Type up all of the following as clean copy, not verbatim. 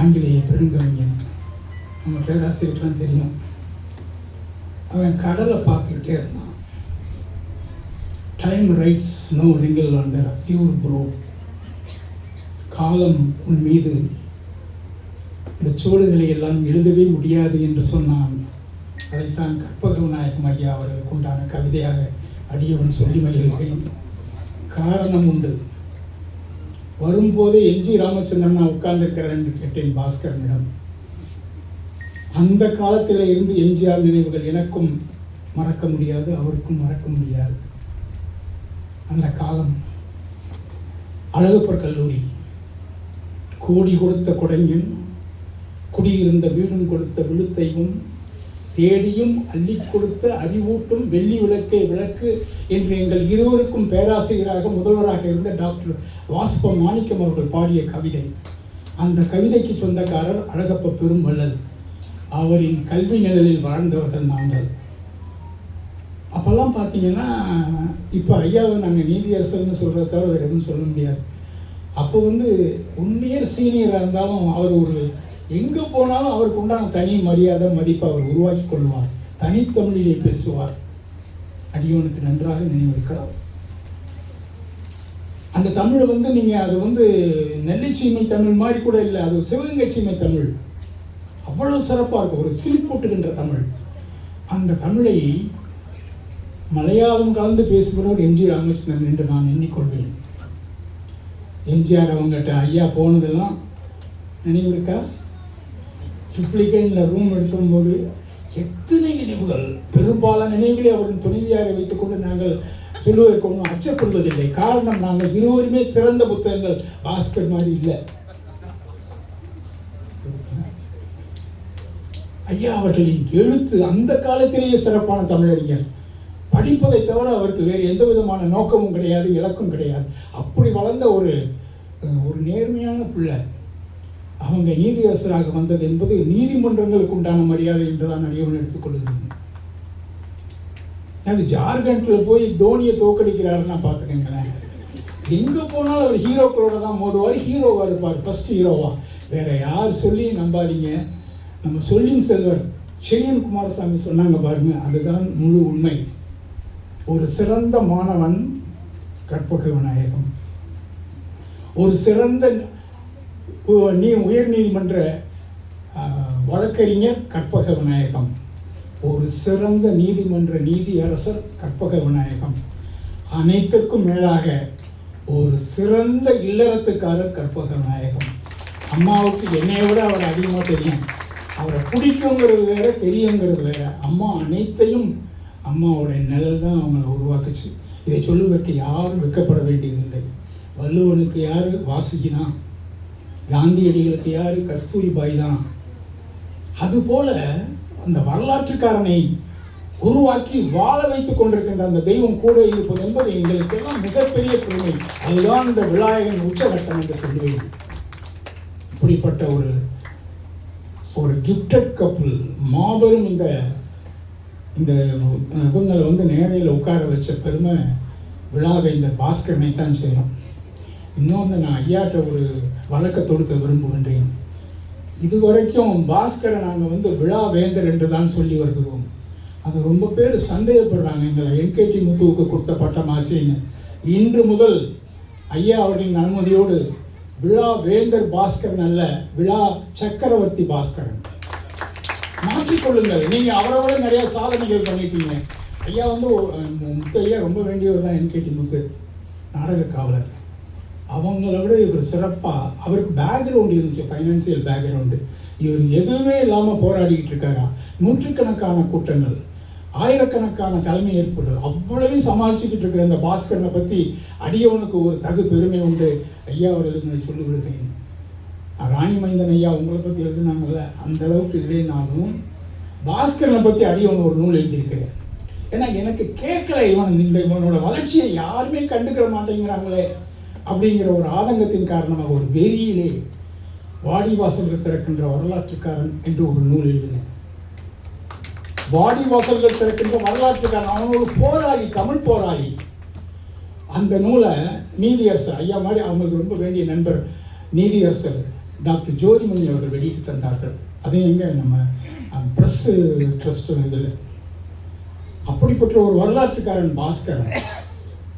ஆங்கிலேய பெருங்கவிஞன். நம்ம பேராசிரியருக்கெல்லாம் தெரியும். அவன் கடலை பார்த்துக்கிட்டே இருந்தான். Time writes no wrinkle on their azure brow. காலம் உன் மீது இந்த சுவடுகளை எல்லாம் எழுதவே முடியாது என்று சொன்னான். அதைத்தான் கற்பக விநாயகம் ஐயா அவர்களுக்கு உண்டான கவிதையாக அடியவன் சொல்லி மகிழ்கிறேன். காரணம் உண்டு. வரும்போதே எம்ஜி ராமச்சந்திரனா உட்கார்ந்திருக்கிறார் என்று கேட்டேன் பாஸ்கரனிடம். அந்த காலத்தில் இருந்து எம்ஜிஆர் நினைவுகள் எனக்கும் மறக்க முடியாது, அவருக்கும் மறக்க முடியாது. அந்த காலம் அழகப்பர் கல்லூரி, கோடி கொடுத்த கொடையும் குடியிருந்த வீடும் கொடுத்த விழுத்தையும் தேடியும் அள்ளி கொடுத்த அறிவூட்டும் வெள்ளி விளக்கே விளக்கு என்று எங்கள் இருவருக்கும் பேராசிரியராக முதல்வராக இருந்த டாக்டர் வாஸ்ப மாணிக்கம் அவர்கள் பாடிய கவிதை. அந்த கவிதைக்கு சொந்தக்காரர் அழகப்ப பெரும்பள்ளல். அவரின் கல்வி நிழலில் வாழ்ந்தவர்கள் நாங்கள். அப்போல்லாம் பார்த்தீங்கன்னா, இப்போ ஐயாவை நாங்கள் நீதியரசர்னு சொல்கிறத தவிர வேறு எதுவும் சொல்ல முடியாது. அப்போ ஒன்னியர் சீனியராக இருந்தாலும் அவர் ஒரு எங்கே போனாலும் அவருக்கு உண்டான தனி மரியாதை மதிப்பை அவர் உருவாக்கி கொள்வார். தனித்தமிழிலே பேசுவார். அடியோனுக்கு நன்றாக நினைவிருக்கிறார். அந்த தமிழை நீங்கள் அது நெல்லைச்சீமை தமிழ் மாதிரி கூட இல்லை, அது சிவகங்கை சீமை தமிழ். அவ்வளோ சிறப்பாக இருக்கும், ஒரு சிரிப்பூட்டுகின்ற தமிழ். அந்த தமிழை மலையாளம் கலந்து பேசுகிறவர் எம்ஜி ராமச்சந்திரன் என்று நான் எண்ணிக்கொள்வேன். எம்ஜிஆர் அவங்ககிட்ட ஐயா போனதெல்லாம் நினைவு இருக்கா? ட்ரிப்ளிகேனில் ரூம் எடுக்கும்போது எத்தனை நினைவுகள், பெரும்பாலான நினைவுகளை அவரின் துணைவியாக வைத்துக்கொண்டு நாங்கள் சொல்லுவதற்கு ஒன்றும் அச்சப்படுவதில்லை. காரணம், நாங்கள் இருவருமே திறந்த புத்தகங்கள். பாஸ்கர் மாதிரி இல்லை. ஐயா அவர்களின் எழுத்து அந்த காலத்திலேயே சிறப்பான தமிழறிஞர். படிப்பதை தவிர அவருக்கு வேறு எந்த விதமான நோக்கமும் கிடையாது, இலக்கும் கிடையாது. அப்படி வளர்ந்த ஒரு நேர்மையான பிள்ளை. அவங்க நீதியரசராக வந்தது என்பது நீதிமன்றங்களுக்கு உண்டான மரியாதை என்றுதான் அடியவன் எடுத்துக்கொள்கிறேன். அது ஜார்க்கண்டில் போய் தோனியை தோக்கடிக்கிறாருன்னா பார்த்துக்கங்களேன். எங்கே போனாலும் அவர் ஹீரோக்களோட தான் மோதுவார், ஹீரோவாக இருப்பார், ஃபர்ஸ்ட் ஹீரோவா. வேற யார் சொல்லி நம்பாதீங்க. நம்ம சொல்லின் செல்வர் செழியன் குமாரசாமி சொன்னாங்க பாருங்க, அதுதான் முழு உண்மை. ஒரு சிறந்த மாணவன் கற்பக விநாயகம், ஒரு சிறந்த உயர் நீதிமன்ற வழக்கறிஞர் கற்பக விநாயகம், ஒரு சிறந்த நீதிமன்ற நீதியரசர் கற்பக விநாயகம், அனைத்திற்கும் மேலாக ஒரு சிறந்த இல்லறத்துக்காரர் கற்பக விநாயகம். அம்மாவுக்கு என்னை விட அவர் அதிகமாக தெரியும். அவரை பிடிக்குங்கிறது வேற, தெரியுங்கிறது வேற. அம்மா அனைத்தையும், அம்மாவோட நிழல் தான் அவங்களை உருவாக்குச்சு. இதை சொல்லுவதற்கு யாரும் வெட்கப்பட வேண்டியதில்லை. வள்ளுவனுக்கு யார்? வாசுகி தான். காந்தியடிகளுக்கு யார்? கஸ்தூரிபாய் தான். அதுபோல அந்த வரலாற்றுக்காரனை உருவாக்கி வாழ வைத்துக் கொண்டிருக்கின்ற அந்த தெய்வம் கூட இருப்பது என்பது எங்களுக்கெல்லாம் மிகப்பெரிய பெருமை. அதுதான் இந்த விநாயகன் உச்சகட்டம் என்று சொல்லுவேன். இப்படிப்பட்ட ஒரு கிஃப்டட் கப்புள், மாபெரும் இந்த இவங்களை நேரையில் உட்கார வச்ச பெருமை விழாவை இந்த பாஸ்கரனை தான் செய்யணும். இன்னொன்று, நான் ஐயாட்ட ஒரு வழக்கை தொடுக்க விரும்புகின்றேன். இதுவரைக்கும் பாஸ்கரை நாங்கள் விழா வேந்தர் என்று தான் சொல்லி வருகிறோம். அது ரொம்ப பேர் சந்தேகப்படுறாங்க, எங்களை என்கேடி முத்துவுக்கு கொடுத்த பட்டமாச்சின்னு. இன்று முதல் ஐயா அவர்களின் அனுமதியோடு விழா வேந்தர் பாஸ்கரன் அல்ல, விழா சக்கரவர்த்தி பாஸ்கரன் மாற்றிக்கொள்ளுங்கள். நீங்கள் அவரை விட நிறையா சாதனைகள் பண்ணிட்டீங்க. ஐயா முத்து ஐயா ரொம்ப வேண்டியவர் தான். என்கேடி முத்து நாடக காவலர். அவங்கள விட இவர் சிறப்பாக, அவருக்கு பேக்ரவுண்டு இருந்துச்சு, ஃபைனான்சியல் பேக்ரவுண்டு. இவர் எதுவுமே இல்லாமல் போராடிக்கிட்டு இருக்காரா. நூற்றுக்கணக்கான கூட்டங்கள், ஆயிரக்கணக்கான தலைமை ஏற்புகள், அவ்வளவையும் சமாளிச்சுக்கிட்டு இருக்கிற இந்த பாஸ்கரனை பற்றி அடியவனுக்கு ஒரு தகு பெருமை உண்டு. ஐயா அவர்களுக்கு நான் சொல்லி விடுறேன். ராணி மைந்தன் ஐயா உங்களை பற்றி எழுதுனாங்கல்ல, அந்த அளவுக்கு இல்லைனாலும் பாஸ்கரனை பற்றி அடியவன் ஒரு நூல் எழுதியிருக்கிறேன். ஏன்னா எனக்கு கேட்கல, இவனோட வளர்ச்சியை யாருமே கண்டுக்கிற மாட்டேங்கிறாங்களே அப்படிங்கிற ஒரு ஆதங்கத்தின் காரணமாக ஒரு வெறியிலே வாடி வாசல்கள் திறக்கின்ற வரலாற்றுக்காரன் என்று ஒரு நூல் எழுதினேன். வாடி வாசல்கள் திறக்கின்ற வரலாற்றுக்காரன், அவன் ஒரு போராளி, தமிழ் போராளி. அந்த நூலை நீதியரசர் ஐயா மாதிரி அவங்களுக்கு ரொம்ப வேண்டிய நண்பர் நீதியரசர் டாக்டர் ஜோதிமணி அவர்கள் வெளியிட்டு தந்தார்கள். அதையும் எங்கே நம்ம ப்ரெஸ்ஸு ட்ரஸ்ட் இதில். அப்படிப்பட்ட ஒரு வரலாற்றுக்காரன் பாஸ்கரன்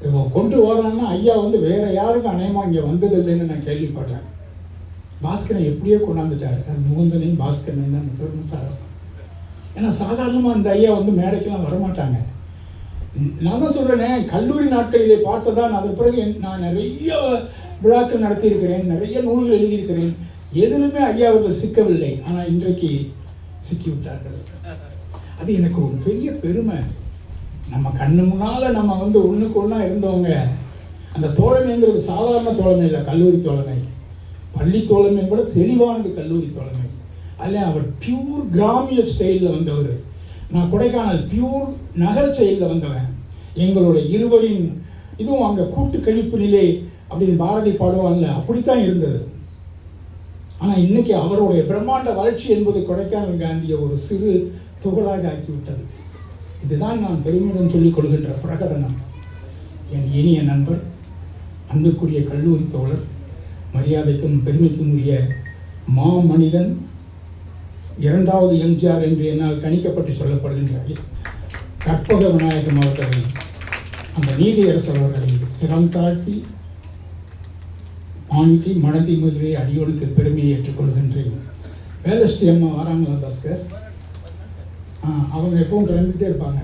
இவன் கொண்டு வரான்னா ஐயா வந்து வேற யாருக்கும் அநேகமாக இங்கே வந்ததில்லைன்னு நான் கேள்விப்படுறேன். பாஸ்கரன் எப்படியோ கொண்டாந்துட்டார். அது முகுந்தனையும் பாஸ்கரனையும் தான் பெரும் சார். ஏன்னா சாதாரணமாக அந்த ஐயா வந்து மேடைக்கெல்லாம் வரமாட்டாங்க. நான் தான் சொல்கிறேனே, கல்லூரி நாட்களிலே பார்த்ததா நான் அதன் பிறகு நான் நிறைய விழாக்கள் நடத்தியிருக்கிறேன், நிறைய நூல்கள் எழுதியிருக்கிறேன். எதிலுமே ஐயா அவர்கள் சிக்கவில்லை. ஆனால் இன்றைக்கு சிக்கிவிட்டார்கள். அது எனக்கு ஒரு பெரிய பெருமை. நம்ம கண்ணு முன்னால் நம்ம வந்து ஒன்றுக்கு ஒன்றா இருந்தவங்க. அந்த தோழமைங்கிறது சாதாரண தோழமை இல்லை, கல்லூரி தோழமை. பள்ளி தோழமை கூட தெளிவானது கல்லூரி தோழமை. அதில் அவர் பியூர் கிராமிய ஸ்டைலில் வந்தவர். நான் கொடைக்கானல் பியூர் நகர ஸ்டைலில் வந்தவன். எங்களோட இருவரின் இதுவும் அங்கே கூட்டு கழிப்பு நிலை அப்படின்னு பாரதி பாடுவான்ல, அப்படித்தான் இருந்தது. ஆனால் இன்னைக்கு அவருடைய பிரம்மாண்ட வளர்ச்சி என்பது கொடைக்கானல் காந்தியை ஒரு சிறு துகளாக ஆக்கிவிட்டது. இதுதான் நான் பெருமையுடன் சொல்லிக் கொள்கின்ற பிரகடனம். என் இனிய நண்பர், அன்புக்குரிய கல்லூரி தோழர், மரியாதைக்கும் பெருமைக்கும் உரிய மாமனிதன், இரண்டாவது எம்ஜிஆர் என்று என்னால் கணிக்கப்பட்டு சொல்லப்படுகின்ற கற்பக விநாயகம் அவர்களை, அந்த நீதியரசர் அவர்களை சிரம் தாழ்த்தி ஆண்டி மனதி முதலே அடியோடுக்கு பெருமையை ஏற்றுக்கொள்கின்றேன். வேலஸ்ரீ அம்மா வராங்களா பாஸ்கர்? அவங்க எப்பவும் கிளம்பிக்கிட்டே இருப்பாங்க.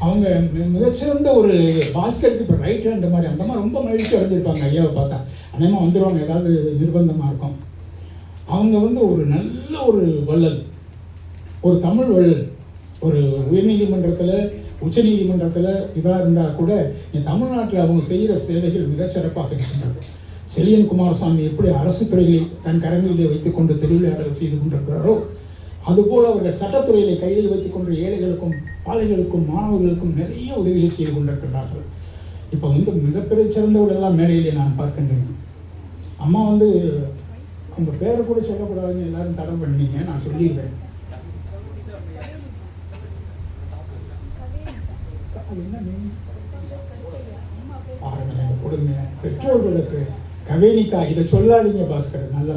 அவங்க மிகச்சிறந்த ஒரு பாஸ்கருக்கு இப்போ ரைட் ஹேண்ட் மாதிரி அந்த மாதிரி ரொம்ப மகிழ்ச்சி அடைஞ்சிருப்பாங்க. ஐயாவை பார்த்தா அநேகமாக வந்துடுவாங்க, ஏதாவது நிர்பந்தமாக இருக்கும். அவங்க வந்து ஒரு நல்ல ஒரு வள்ளல், ஒரு தமிழ் வள்ளல். ஒரு உயர்நீதிமன்றத்தில் உச்சநீதிமன்றத்தில் இதாக இருந்தால் கூட என் தமிழ்நாட்டில் அவங்க செய்கிற சேவைகள் மிகச்சிறப்பாக இருக்கின்றது. செலியன் குமாரசாமி எப்படி அரசு துறைகளை தன் கரங்களிலே வைத்துக்கொண்டு திருவிளையாடல் செய்து கொண்டிருக்கிறாரோ, அதுபோல் அவர்கள் சட்டத்துறையிலே கையில் வைத்துக்கொண்டு ஏழைகளுக்கும் பாலைகளுக்கும் மாணவர்களுக்கும் நிறைய உதவிகள் செய்து கொண்டிருக்கிறார்கள். இப்போ வந்து மிகப்பெரிய சிறந்தவர்களெல்லாம் மேடையிலே நான் பார்க்கின்றேன். அம்மா வந்து அவங்க பேரை கூட சொல்லக்கூடாதுன்னு எல்லாரும் தடை பண்ணீங்க, நான் சொல்லிடுவேன். பாருங்களேன் கொடுங்க பெற்றோர்களுக்கு. கவேனிதா, இதை சொல்லாதீங்க பாஸ்கர், நல்லா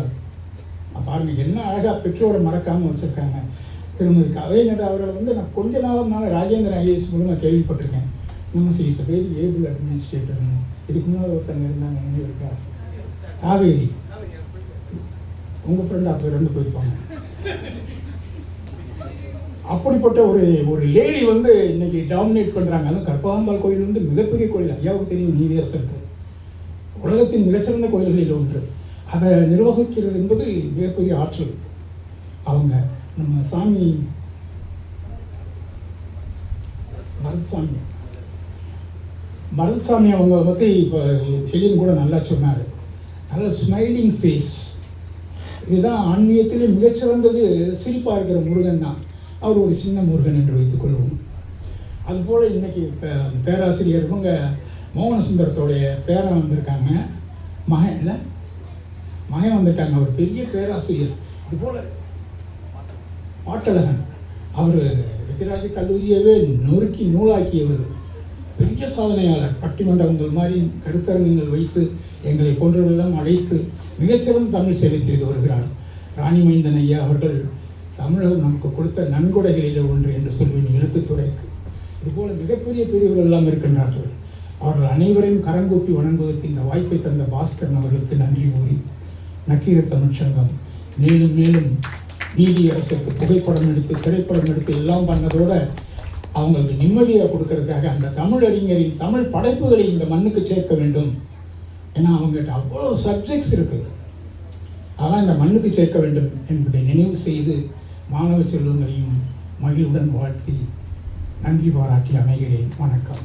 பாருங்க என்ன அழகாக பெற்றோரை மறக்காமல் வச்சுருக்காங்க. திருமதி கவேனிதா அவர்களை வந்து நான் கொஞ்ச நாள் ராஜேந்திரன் ஐஏஎஸ் மூலமாக கேள்விப்பட்டிருக்கேன். நம்ம சரி வெரி ஏபிள் அட்மினிஸ்ட்ரேட்டர்னு. இதுக்கு முன்னால் ஒருத்தங்க இருந்தாங்க, நினைவு இருக்கா? காவேரி, உங்கள் ஃப்ரெண்டு அப்போ இருந்து போயிருப்பாங்க. அப்படிப்பட்ட ஒரு லேடி வந்து இன்னைக்கு டாமினேட் பண்ணுறாங்க. அதுவும் கற்பகாம்பாள் கோயில் வந்து மிகப்பெரிய கோயில். ஐயாவுக்கு தெரியும், நீதியரசருக்கு உலகத்தின் மிகச்சிறந்த கோயில்களில் ஒன்று. அதை நிர்வகிக்கிறது என்பது மிகப்பெரிய ஆற்றல். அவங்க நம்ம சாமி பரத்சாமி அவங்க பற்றி இப்போ செலியன் கூட நல்லா சொன்னார். நல்ல ஸ்மைலிங் ஃபேஸ். இதுதான் ஆன்மீகத்திலே மிகச்சிறந்தது. சிரிப்பாக இருக்கிற முருகன் தான். அவர் ஒரு சின்ன முருகன் என்று வைத்துக்கொள்வோம். அதுபோல் இன்றைக்கி பேராசிரியர் இவங்க மோகனசுந்தரத்தோடைய பேரன் வந்திருக்காங்க, மகன் வந்திருக்காங்க. அவர் பெரிய பேராசிரியர். இதுபோல் பாட்டழகன், அவர் எத்திராஜ கல்லூரியவே நொறுக்கி நூலாக்கியவர், பெரிய சாதனையாளர். பட்டிமண்டபங்கள் மாதிரி கருத்தரங்குகள் வைத்து எங்களை போன்றவர்களெல்லாம் அழைத்து மிகச்சிறந்த தமிழ் சேவை செய்து வருகிறார். ராணிமைந்தன் ஐயா அவர்கள் தமிழகம் நமக்கு கொடுத்த நன்கொடைகளில் ஒன்று என்று சொல்வேன் எழுத்துத்துறைக்கு. இதுபோல் மிகப்பெரிய பெரியவர்கள் எல்லாம் இருக்கின்றார்கள். அவர்கள் அனைவரையும் கரங்கூப்பி வணங்குவதற்கு இந்த வாய்ப்பை தந்த பாஸ்கரன் அவர்களுக்கு நன்றி கூறி, நக்கீரர் தமிழ்ச்சங்கம் மேலும் மேலும் நீதியரசுக்கு புகைப்படம் எடுத்து திரைப்படம் எடுத்து எல்லாம் பண்ணதோடு அவங்களுக்கு நிம்மதியை கொடுக்கறதுக்காக அந்த தமிழறிஞரின் தமிழ் படைப்புகளை இந்த மண்ணுக்கு சேர்க்க வேண்டும். ஏன்னா அவங்ககிட்ட அவ்வளோ சப்ஜெக்ட்ஸ் இருக்குது, அதெல்லாம் இந்த மண்ணுக்கு சேர்க்க வேண்டும் என்பதை நினைவு செய்து மாணவ செல்வங்களையும் மகிழ்வுடன் வாழ்த்தி நன்றி பாராட்டி அமைகிறேன். வணக்கம்.